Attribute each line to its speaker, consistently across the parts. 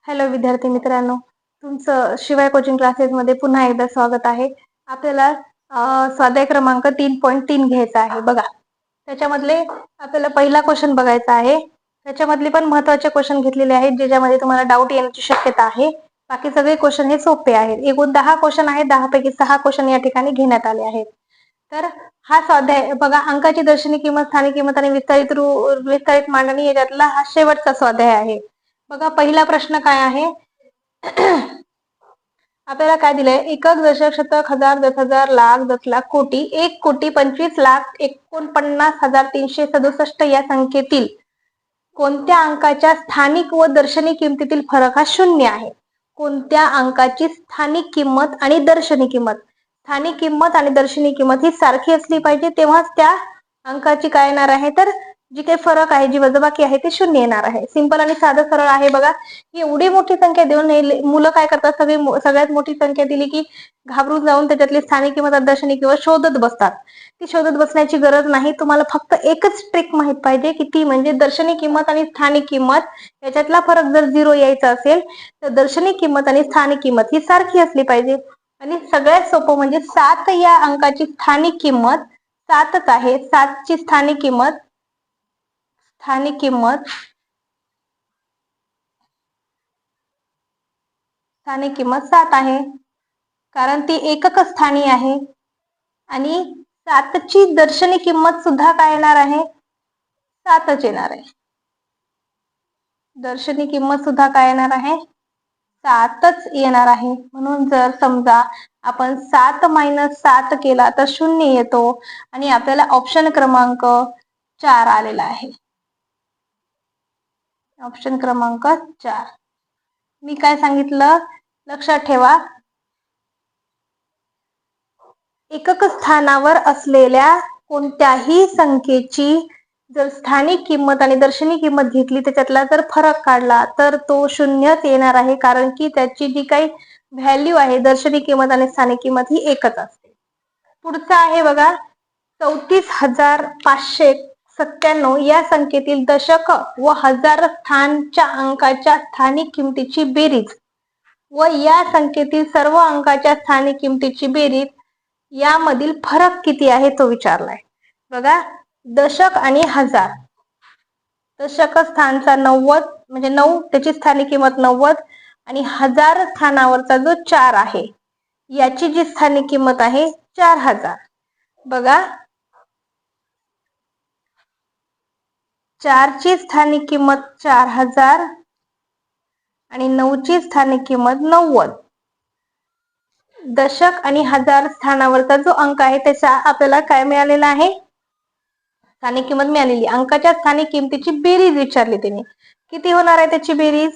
Speaker 1: Hello विद्यार्थी मित्रांनो, तुमचं शिवाय कोचिंग क्लासेसमध्ये पुन्हा एकदा स्वागत आहे. आपल्याला स्वाध्याय क्रमांक 3.3 घ्यायचा आहे. बघा, त्याच्यामधले आपल्याला पहिला क्वेश्चन बघायचा आहे. त्याच्यामधले पण महत्त्वाचे क्वेश्चन घेतलेले आहेत ज्याच्यामध्ये तुम्हाला डाऊट येण्याची शक्यता आहे. बाकी सगळे क्वेश्चन हे सोपे आहेत. एकूण 10 क्वेश्चन आहेत. 10 पैकी 6 क्वेश्चन या ठिकाणी घेण्यात आले आहेत. तर हा स्वाध्याय बघा, अंकाची दर्शनी किंमत, स्थानिक किंमत आणि विस्तारित मांडणी याच्यातला हा शेवटचा स्वाध्याय आहे. बघा, पहिला प्रश्न काय आहे? आपल्याला काय दिलंय? एकक, दशक, शतक, हजार, 10,000, लाख, 10,00,000, कोटी, 1,25,41,49,367 या संख्येतील कोणत्या अंकाच्या स्थानिक व दर्शनी किमतीतील फरक हा शून्य आहे? कोणत्या अंकाची स्थानिक किंमत आणि दर्शनी किंमत, स्थानिक किंमत आणि दर्शनी किंमत ही सारखी असली पाहिजे, तेव्हाच त्या अंकाची काय येणार आहे? तर जी काही फरक आहे, जी वजाबाकी आहे ते शून्य येणार आहे. सिंपल आणि साधं सरळ आहे. बघा, एवढी मोठी संख्या देऊन मुलं काय करतात? सगळ्यात मोठी संख्या दिली की घाबरून जाऊन त्याच्यातली स्थानिक किंमत, दर्शनी किंमत शोधत बसतात. ती शोधत बसण्याची गरज नाही. तुम्हाला फक्त एकच ट्रिक माहित पाहिजे की ती म्हणजे दर्शनी किंमत आणि स्थानिक किंमत याच्यातला फरक जर 0 यायचा असेल तर दर्शनी किंमत आणि स्थानिक किंमत ही सारखी असली पाहिजे. आणि सगळ्यात सोपं म्हणजे 7 या अंकाची स्थानिक किंमत 7च आहे. 7 ची स्थानिक किंमत 7 आहे, कारण ती एकक स्थानी आहे. आणि 7 ची दर्शनी किंमत सुद्धा काय येणार आहे? 7च येणार आहे. दर्शनी किंमत सुद्धा काय येणार आहे? 7च येणार आहे. म्हणून जर समजा आपण 7 - 7 केला तर 0 येतो आणि आपल्याला ऑप्शन क्रमांक 4 आलेला आहे. ऑप्शन क्रमांक 4. मी काय सांगितलं लक्षात ठेवा. एकक स्थानावर असलेल्या कोणत्याही संख्येची जर स्थानिक किंमत आणि दर्शनी किंमत घेतली, त्याच्यातला जर फरक काढला तर तो शून्यच येणार आहे, कारण की त्याची जी काही व्हॅल्यू आहे दर्शनी किंमत आणि स्थानिक किंमत ही एकच असते. पुढचा आहे बघा, 34,597 या संख्येतील दशक व हजार स्थानच्या अंकाच्या स्थानिक किमतीची बेरीज व या संख्येतील सर्व अंकाच्या स्थानिक किमतीची बेरीज यामधील फरक किती आहे तो विचारलाय. बघा, दशक आणि हजार. दशक स्थानचा 90 म्हणजे 9, त्याची स्थानिक किंमत 90 आणि हजार स्थानावरचा जो 4 आहे याची जी स्थानिक किंमत आहे 4,000. बघा, 4 ची स्थानिक किंमत 4,000 आणि 9 ची स्थानिक किंमत 90. दशक आणि हजार स्थानावरचा जो अंक आहे त्याचा आपल्याला काय मिळालेला आहे? स्थानिक किंमत मिळालेली. अंकाच्या स्थानिक किमतीची बेरीज विचारली त्याने. किती होणार आहे त्याची बेरीज?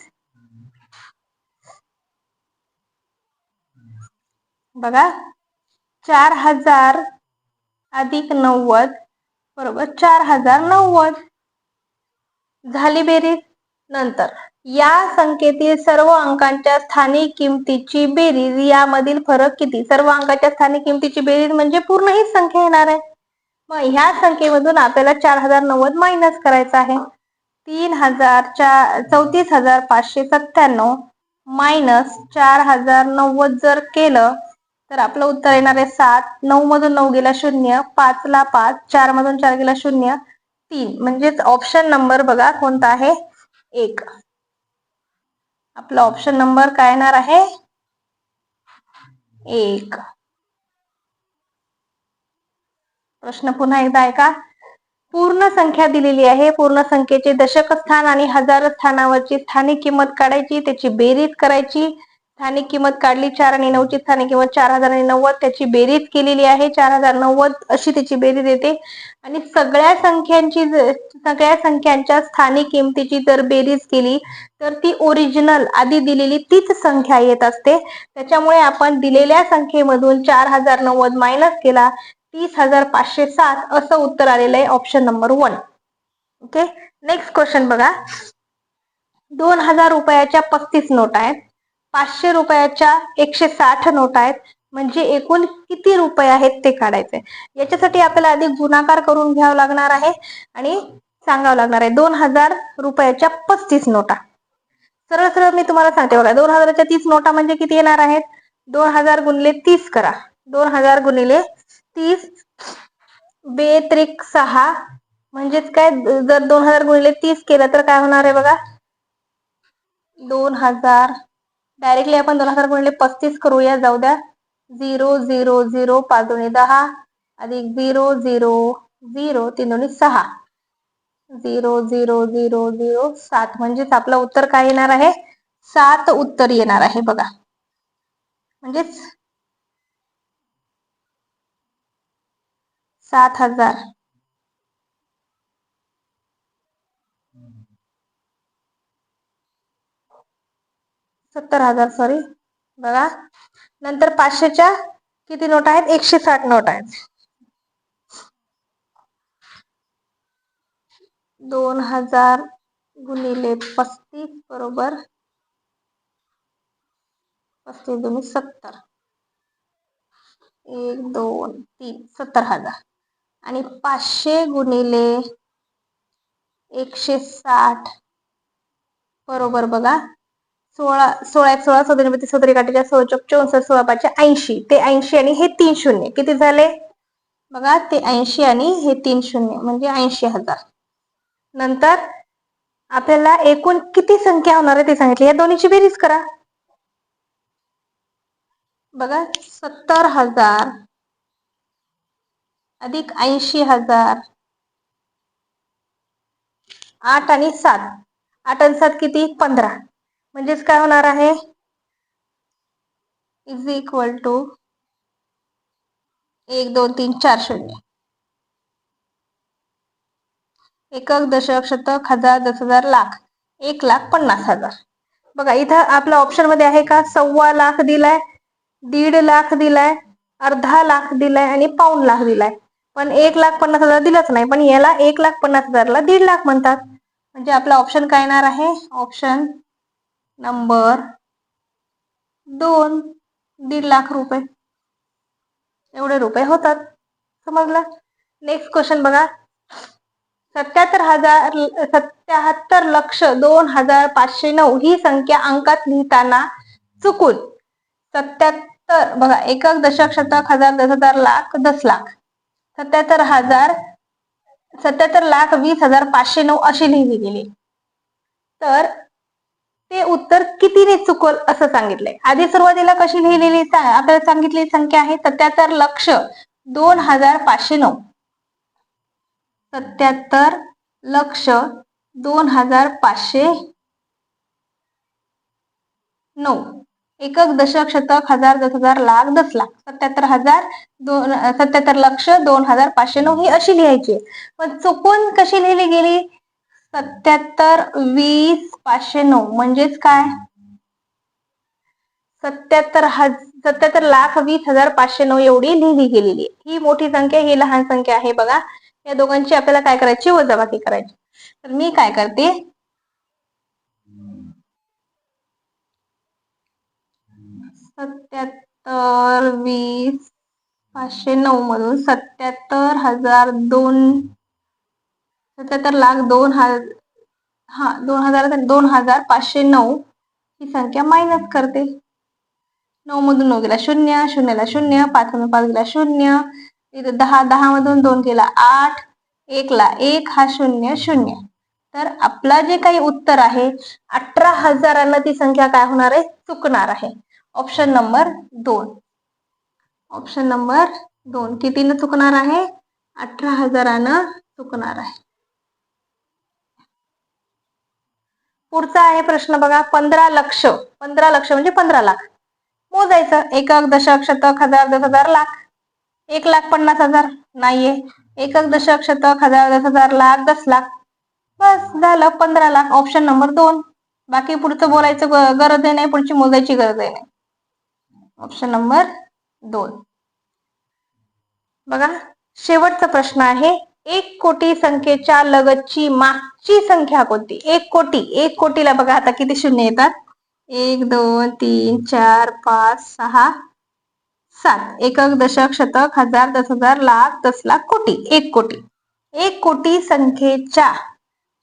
Speaker 1: बघा, 4,000 अधिक 90 बरोबर 4,090 झाली बेरीज. नंतर या संख्येतील सर्व अंकांच्या स्थानिक किमतीची बेरीज यामधील फरक किती? सर्व अंकाच्या स्थानिक किमतीची बेरीज म्हणजे पूर्ण ही संख्या येणार आहे. मग ह्या संख्येमधून आपल्याला 4,090 मायनस करायचं आहे. 34,597 मायनस 4,090 जर केलं तर आपलं उत्तर येणार आहे 7. 9 मधून 9 गेला 0, 5 ला 5, 4 मधून 4 गेला 0, 3. म्हणजेच ऑप्शन नंबर बघा कोणता आहे? 1. आपला ऑप्शन नंबर काय येणार आहे? 1. प्रश्न पुन्हा एकदा ऐका. पूर्ण संख्या दिलेली आहे. पूर्ण संख्येचे दशक स्थान आणि हजार स्थानावरची स्थानिक किंमत काढायची, त्याची बेरीज करायची. स्थानिक किंमत काढली 4 आणि 9 ची स्थानिक किंमत 4,090, त्याची बेरीज केलेली आहे 4,090 अशी त्याची बेरीज येते. आणि सगळ्या संख्यांच्या स्थानिक किमतीची जर बेरीज केली तर ती ओरिजिनल आधी दिलेली तीच संख्या येत असते. त्याच्यामुळे आपण दिलेल्या संख्येमधून 4,090 मायनस केला, 30,507 असं उत्तर आलेलं आहे, option number 1. Okay, next question बघा. 2,000 रुपयाच्या 35 नोटा आहेत. 500 रुपयाच्या 160 नोटा आहेत. म्हणजे एकूण किती रुपये आहेत ते काढायचे. याच्यासाठी आपल्याला आधी गुणाकार करून घ्यावं लागणार आहे आणि सांगावं लागणार आहे. 2,000 रुपयाच्या 35 नोटा. सरळ सरळ मी तुम्हाला सांगते बघा, 2000च्या 30 नोटा म्हणजे किती येणार आहेत? 2000 गुणिले 30 करा. 2000 गुणिले 30 बेत्रिक 6 म्हणजेच काय, जर 2000 गुणिले 30 केलं तर काय होणार आहे बघा, 2000. डायरेक्टली आपण 2000 गुणिले 35 करूया, जाऊ द्या. 0 0 0 5 दुणे 10 अधिक 0 0 0 3 दुणे 6 0 0 0 0 7 म्हणजेच आपलं उत्तर काय येणार आहे? 7 उत्तर येणार आहे बघा. म्हणजेच 7000. 70,000 सॉरी बघा. नंतर 500च्या किती नोट आहेत? 160 नोट आहेत. 2000 गुणिले 35 बरोबर 35 दुणे 70. 1 2 3 70,000. आणि 500 गुणिले 160 बरोबर बघा 16 16 1 16 17 32 17 काठीच्या 16 64 16 5 80. ते 80 आणि हे 3 शून्य किती झाले बघा, ते 80 आणि हे 3 शून्य म्हणजे 80,000. नंतर आपल्याला एकूण किती संख्या होणार आहे ते सांगितले, या दोन्हीची बेरीज करा बघा. 70,000 अधिक 80,000, 8 आणि 7, 8 आणि 7 किती? 15. म्हणजेच काय होणार आहे? इज इक्वल टू 1 2 3 4 शून्य. एकक, दशक, शतक, हजार, 10,000, लाख, 1,50,000. बघा इथं आपल्या ऑप्शन मध्ये आहे का? 1.25 लाख दिलाय, 1.5 लाख दिलाय, अर्धा लाख दिलाय आणि पाऊण लाख दिलाय. पण 1,50,000 दिलंच नाही, पण याला 1,50,000ला 1.5 लाख म्हणतात. म्हणजे आपला ऑप्शन काय येणार आहे? ऑप्शन नंबर 2, 1.5 लाख रुपये. एवढे रुपये होतात. समजलं? नेक्स्ट क्वेश्चन बघा. 77,72,509 ही संख्या अंकात लिहिताना चुकून 77 बघा, एकक, दशक, शतक, हजार, 10,000, लाख, 10 लाख, 77,20,509 अशी लिहिली गेली. तर ते उत्तर कितीने चुकल असं सांगितलंय. आधी सुरुवातीला कशी लिहिलेली आपल्याला सांगितलेली संख्या आहे 77,02,509. 77,02,509. एकक, दशक, शतक, हजार, 10,000, लाख, 10 लाख, 77,02,509 ही अशी लिहायची. पण चुकून कशी लिहिली गेली? 77,20,509 म्हणजेच काय? 77,20,509 एवढी लिहिली गेलेली. ही मोठी संख्या, ही लहान संख्या आहे बघा. या दोघांची आपल्याला काय करायची? वजाबाकी करायची. तर मी काय करते, 77,20,509 मधून 77,02,509 ही संख्या मायनस करते. 9 मधून 9 गेला 0, 0 ला 0, 5 मधून 5 गेला 0, इथे 10, 10 मधून 2 गेला 8, 1 ला 1 हा 0 0. तर आपला जे काही उत्तर आहे 18,000 ती संख्या काय होणार आहे? चुकणार आहे. Option number 2. ऑप्शन नंबर 2 कितीनं चुकणार आहे? 18,000 चुकणार आहे. पुढचा आहे प्रश्न बघा. 15 लक्ष. 15 लक्ष म्हणजे 15 लाख मोजायचं. एकक, दशक, शतक, हजार, 10,000, लाख. 1,50,000 नाहीये. एकक, दशक, शतक, हजार, 10,000, लाख, 10 लाख. बस झालं 15 लाख. Option number 2. बाकी पुढचं बोलायचं गरज नाही, पुढची मोजायची गरज नाही. Option number 2. बघा शेवटचा प्रश्न आहे. 1 कोटी संख्येच्या लगतची मागची संख्या कोणती? 1 कोटी. 1 कोटीला बघा आता किती शून्य येतात? 1 2 3 4 5 6 7. एकक, दशक, शतक, हजार, 10,000, लाख, 10 लाख, कोटी. 1 कोटी. 1 कोटी संख्येच्या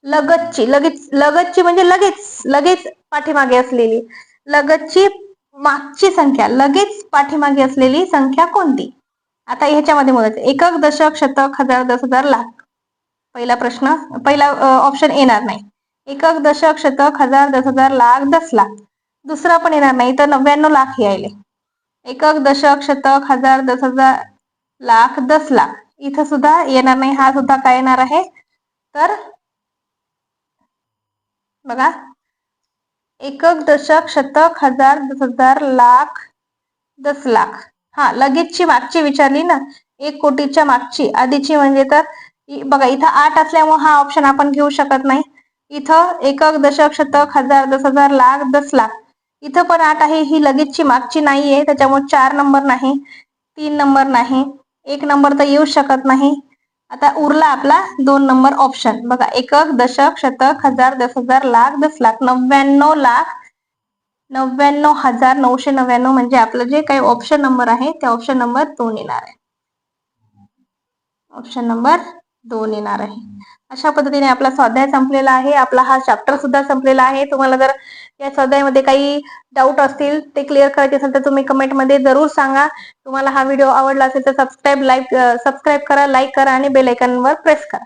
Speaker 1: लगतची म्हणजे लगेच लगेच पाठीमागे असलेली, लगतची मागची संख्या, लगेच पाठीमागे असलेली संख्या कोणती? आता ह्याच्यामध्ये मोजायचं. एकक, दशक, शतक, हजार, 10,000, लाख. पहिला ऑप्शन येणार नाही. एकक, दशक, शतक, हजार, 10,000, लाख, 10 लाख. दुसरा पण येणार नाही, तर 99 लाख यायले. एकक, दशक, शतक, हजार, 10,000, लाख, 10 लाख. इथं सुद्धा येणार नाही. हा सुद्धा काय येणार आहे? तर बघा, एकक, दशक, शतक, हजार, 10,000, लाख, 10 लाख. हा, लगेचची मागची विचारली ना, 1 कोटीच्या मागची आधीची म्हणजे तर बघा इथं 8 असल्यामुळे हा ऑप्शन आपण घेऊ शकत नाही. इथं एकक, दशक, शतक, हजार, 10,000, लाख, 10 लाख. इथं पण 8 आहे, ही लगेचची मागची नाहीये, त्याच्यामुळे 4 नंबर नाही, 3 नंबर नाही, 1 नंबर तर येऊ शकत नाही. आता उरला आपला 2 नंबर ऑप्शन. बघा, एकक, दशक, शतक, हजार, 10,000, लाख, 10 लाख. 99 लाख 99,999 म्हणजे आपलं जे काही ऑप्शन नंबर आहे ते ऑप्शन नंबर 2 येणार आहे. ऑप्शन नंबर 2 येणार आहे. अशा पद्धतीने आपला स्वाध्याय संपलेला आहे. आपला हा चॅप्टर सुद्धा संपलेला आहे. तुम्हाला जर या स्वाध्यायामध्ये काही डाऊट असतील, ते क्लिअर करायचे असेल तर तुम्ही कमेंटमध्ये जरूर सांगा. तुम्हाला हा व्हिडिओ आवडला असेल तर सबस्क्राईब करा, लाईक करा आणि बेल आयकॉनवर प्रेस करा.